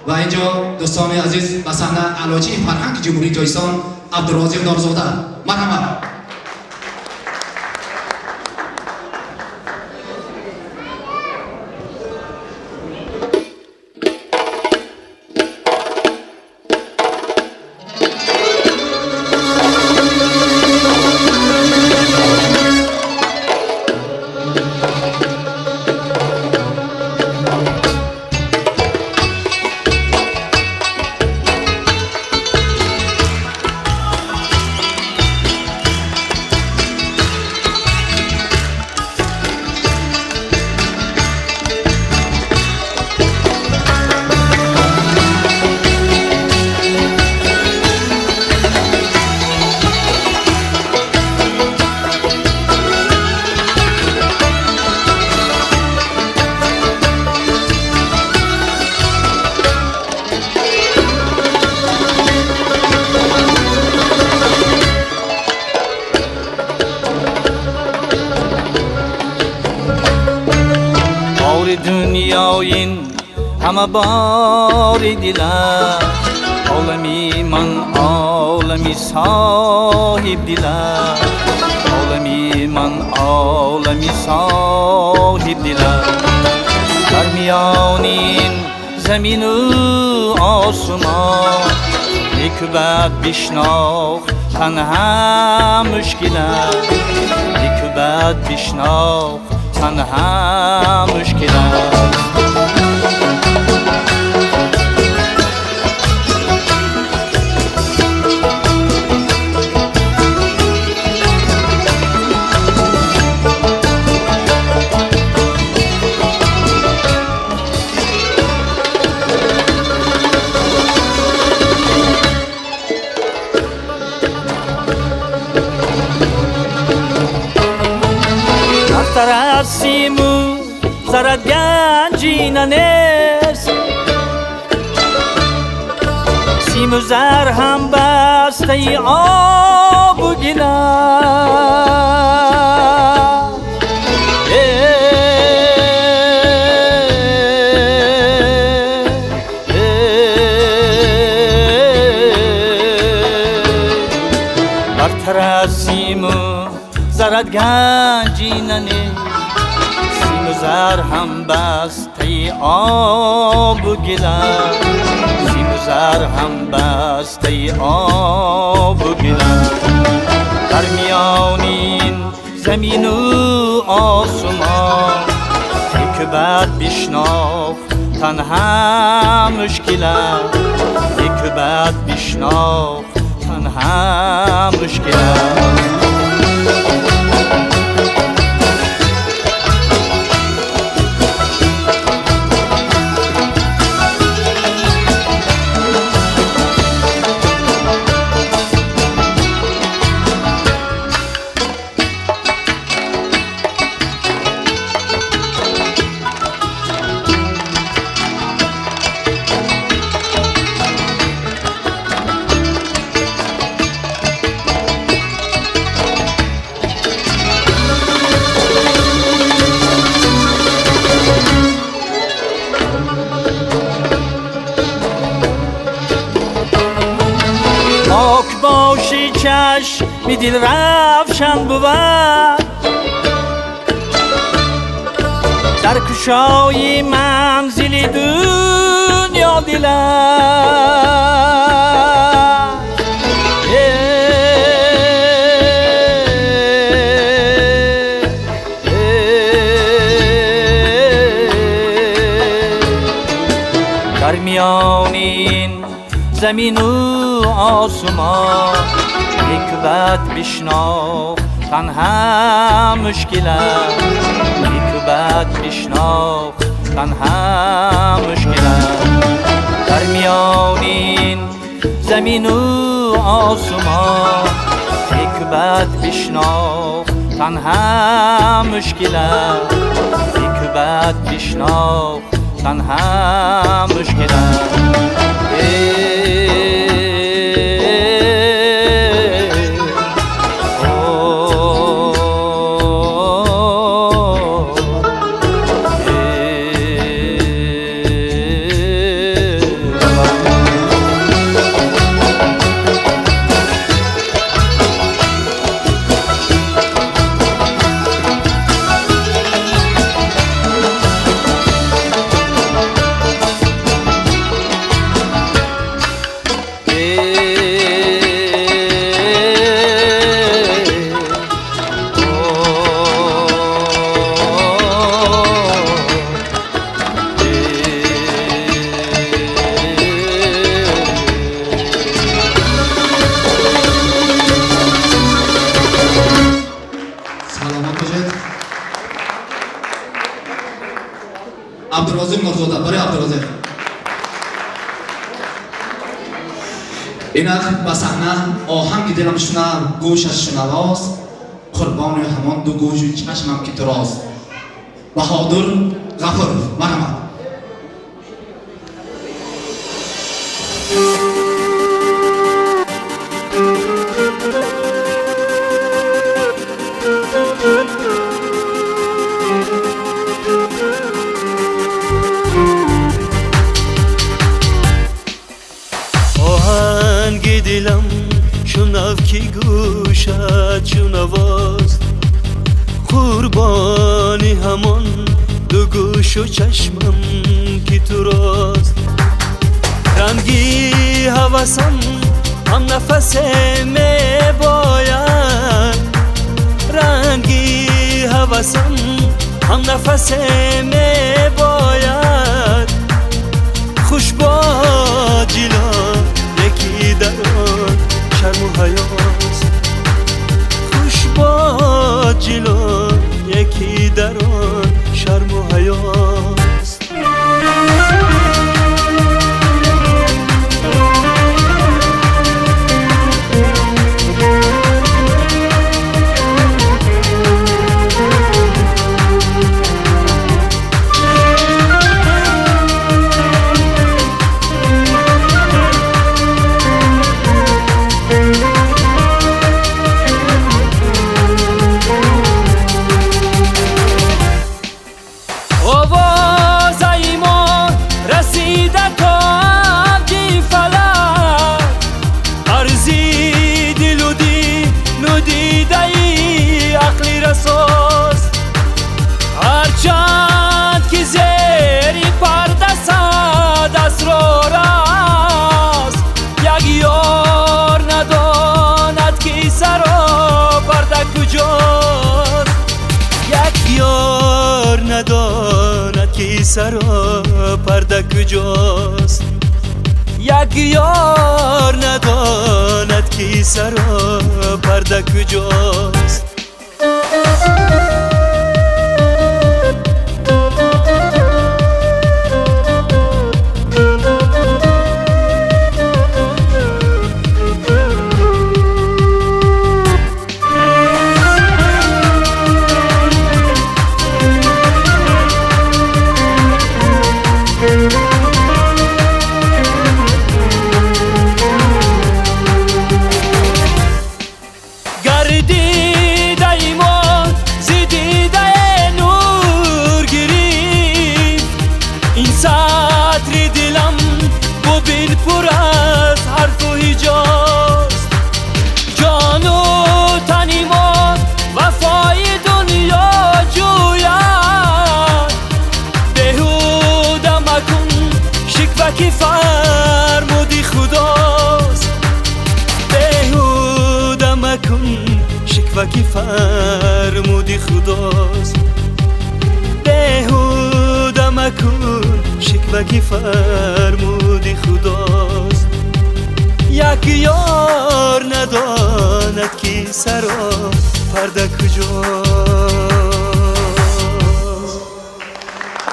و اینجا دوستان عزیز به صحنه علوچی فرهنگ جمهوری جایستان عبدالرازق دارزاده. مرحبا. Dünyayın ama bari diler Alemi man alemi sahip diler Alemi man alemi sahip diler Darmiyanin zemini asman Nikubet bişnaq tanha müşkiler Nikubet bişnaq tanha müşkiler Tarasimu zarat ganjina nes Simu zar ham basti abu gina Tarasimu zarat ganjina nes Zar ham basti abu gila Zar ham basti abu gila Darmiyanin zeminu asman Nikubet bişnaq tanha müşkiler Nikubet bişnaq tanha müşkiler باشی چشم دل روشن بود در کشای منزل دنیا دلم در میان این زمین و آسمان Nikubet bişnaq tanha müşkiler Nikubet bişnaq tanha müşkiler Darmiyanin zeminu asman Nikubet bişnaq tanha müşkiler Nikubet bişnaq tanha müşkiler اینک به صحنه آهنگ دلم شنه گوشش شنواست قربان همان دو گوش و چشمم که تراست بهادر غفورов مرحمت آهنگ دلم شنو که گوشت شنواست قربانی همان دو گوش و چشمم که تو راست رنگی هوسم هم نفس می باید رنگی هوسم هم نفس می باید خوش با جیلان یکی دران شرم و حیاست خوش با جیلان یکی دران شرم و حیاست هرچند که زیری پرده صد اسرار است یک یار نداند که سرا پرده کجاست یک یار نداند که سرا پرده کجاست یک یار نداند که سرا پرده کجاست پر از حرف و هیجاست جان و تنی ما وفای دنیا جوید بهوده مکن شکوه که فرمودی خداست بهوده مکن شکوه که فرمودی خداست بهوده مکن شکوه که فرمودی خداست یک یار نداند که سرا پرده کجاست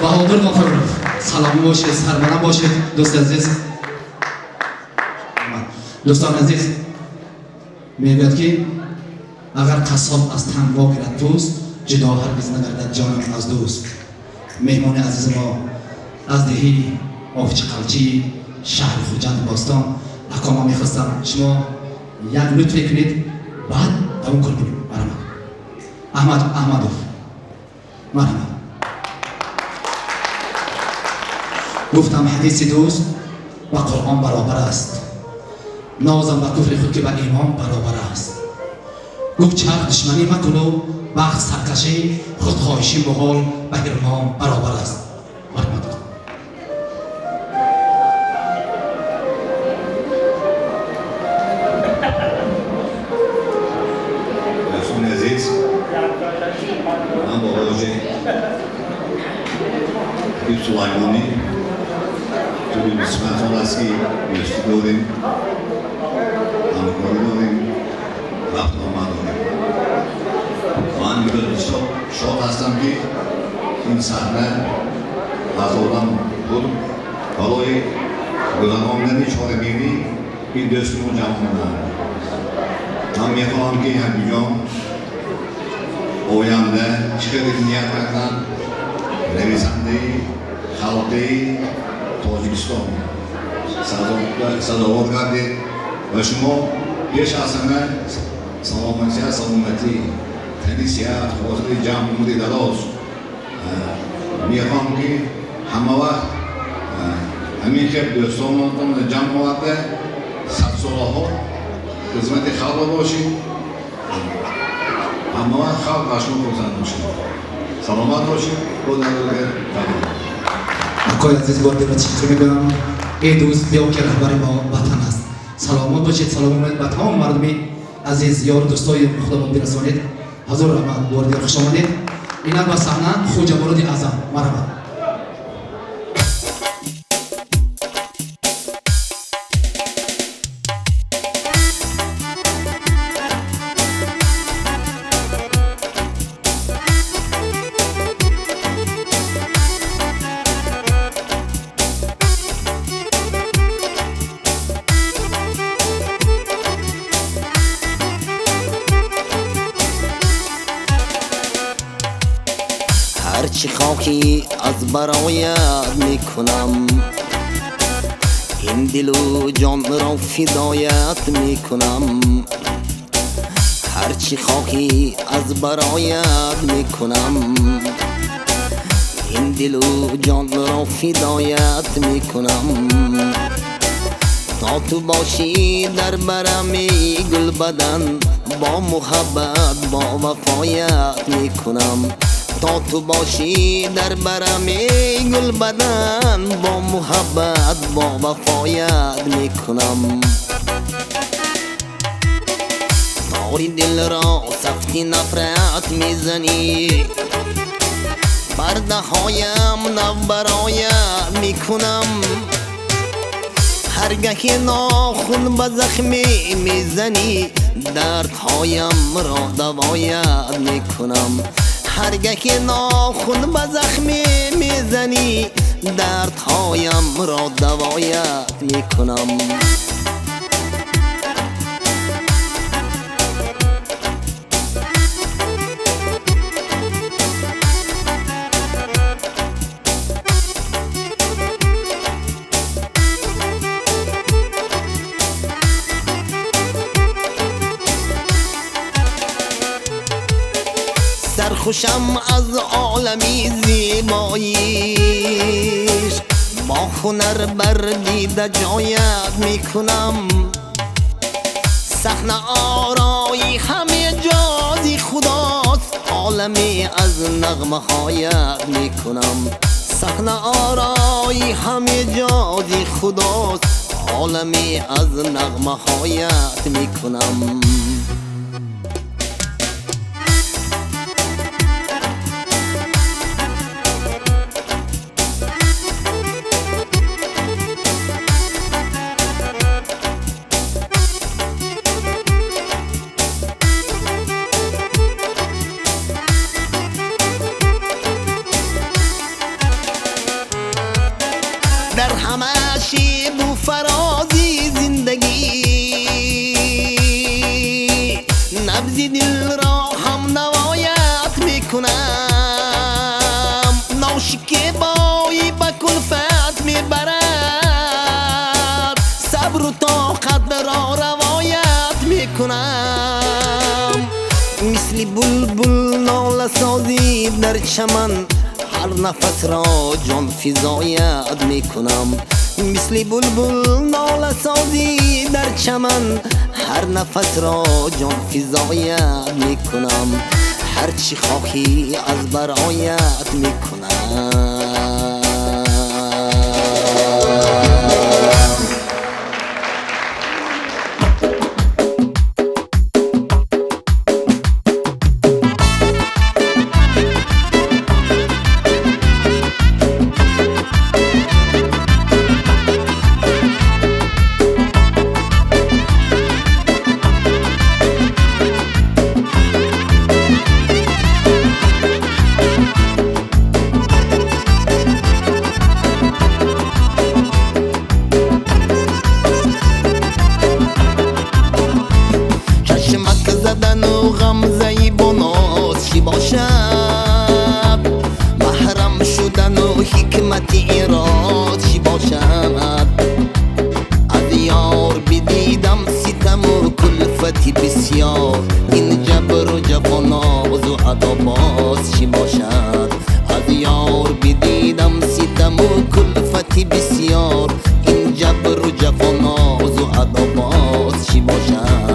بهادر غفورov سلام باشید سرمنه باشید دوست عزیز دوستان عزیز میگوید که اگر قصاب از تن واگیرد پوست جدا هرگز نگردد جانم از دوست مهمان عزیز ما از دهی آفچی قلچی شهر خوجند باستان اکاما میخواستم شما یک لطفی کنید بعد دوام کنید مرحمت احمدوف مرحمت گفتم حدیث دوست با قرآن برابر است نازم با کفر خود که با ایمان برابر است گفت چرخ دشمنی مکن و بخت سرکشی خودخواهشی محال با حرمان برابر است مرحمت من با آقای سلیمانی توی قسمت است که دوستی داریم همکاری داریم وقت آمد داریم من میگوید شاد هستم که این صحنه از آدم بود برای گذرانیدن چهارمینی این دوستمون جمع کنن. من میخوام که همینجا آینده چقدر نیت کردن نویسنده خلقی تاجیکستان صداوار کردید و شما پیش از همه سلامتی تنیسیت خواستید جمع بودید دراز میخوام که همه وقت همین که دوستانتون جمع آورده 100 ساله ها خدمت خلق باشید همه وقت خلق از شما خرسند باشید سلامت باشید خدا نگهدار. آقای عزیز بار دیگر تشکر می‌کنم. ای دوست بیا که رهبر ما وطن است. سلامت باشید. سلام به تمام مردمی عزیز یار دوستای خودمون برسانید. حضور رحمت بار دیگر خوش آمدید. اینا با صحنه خوجا مرادی اعظم مرحبا. هرچی خاکی از برایت میکنم این دل و جان را فدایت میکنم هرچی خاکی از برایت میکنم این دل و جان را فدایت میکنم تا تو باشی در برم گل بدن با محبت با وفایت میکنم تا تو باشی در برم گل بدن با محبت با وفایت میکنم تاری دل را سختی نفرت میزنی پرده هایم نو برایت میکنم هرگه که ناخن به زخمی میزنی دردهایم را دوایت میکنم هرگه که ناخن به زخمی میزنی دردهایم را دوایت میکنم سرخوشم از عالمی زیباییش با هنر بر دیده جایت میکنم صحنه آرایی همه جازی خداست عالمی از نغمه هایت میکنم صحنه آرایی همه جازی خداست عالمی از نغمه هایت میکنم در همه شیب و فرازی زندگی نبض دل را هم نوایت میکنم ناشکیبایی به کلفت میبرد صبر و طاقت را روایت میکنم مثل بلبل ناله سازی در چمن هر نفس را جان فزایت میکنم مثل بلبل ناله سازی در چمن هر نفس را جان فزایت میکنم هرچی خواهی از برایت میکنم بسیار این جبر و جفا ناز و ادا باز چی باشد از یار بدیدم ستم و کلفتی بسیار این جبر و جفا ناز و ادا باز چی باشد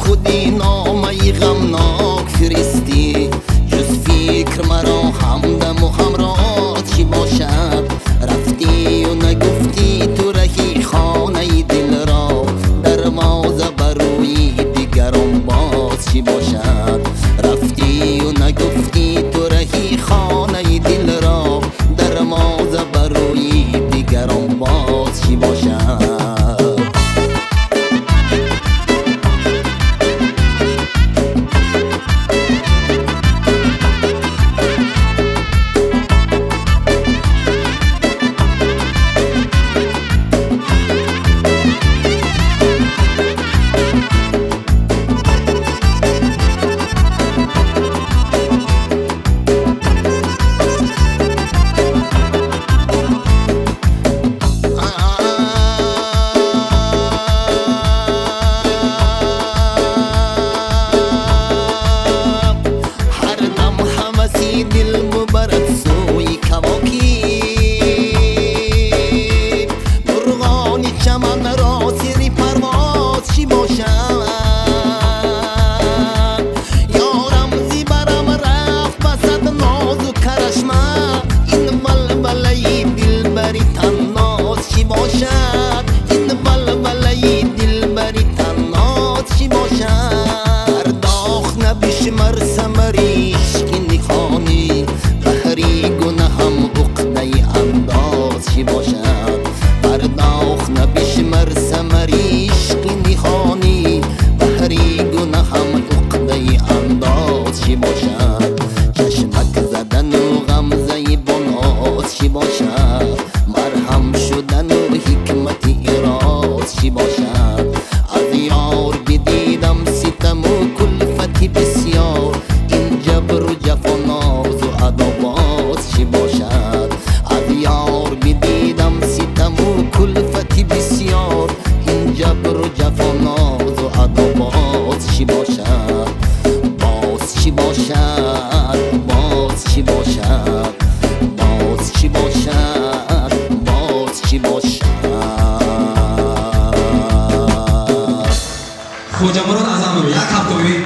خودی نامه غمناک فرستی جز فکر مرا همدم و همراه چی باشد رفتی و نگفتی تو رهی خانه دل را در موزه بروی دیگران باز چی باشد رفتی و نگفتی تو رهی خانه دل را در موزه بروی دیگران باز چی باشد دل مبرد سوی کواکی مرغانی چمن را سری پرواز چی باشد یارم زیبرم رفت بسد ناز و کرشمه این بلبله دل بری تناز چی باشد این بلبله دل بری تناز چی باشد داخ نبشمر سمریش خانی بحری گناهم عقده انداز چی باشد پرداخت نبشمر سمریش که خانی بحری گناهم عقده انداز چی باشد چشمک زدن و غمزه بناز چی باشد مرهم شدن و حکمت ایراز چی باشد از یار بدیدم ستم و کلفتی بسیار این جبر و جفا ناز و ادا باز چی باشد از یار بدیدم ستم و کلفتی بسیار این جبر و جفا ناز و ادا باز چی باشد باز چی باشد باز چی باشد باز چی باشد باز چی باشد خوجا مراد از امرو یک هفته ببین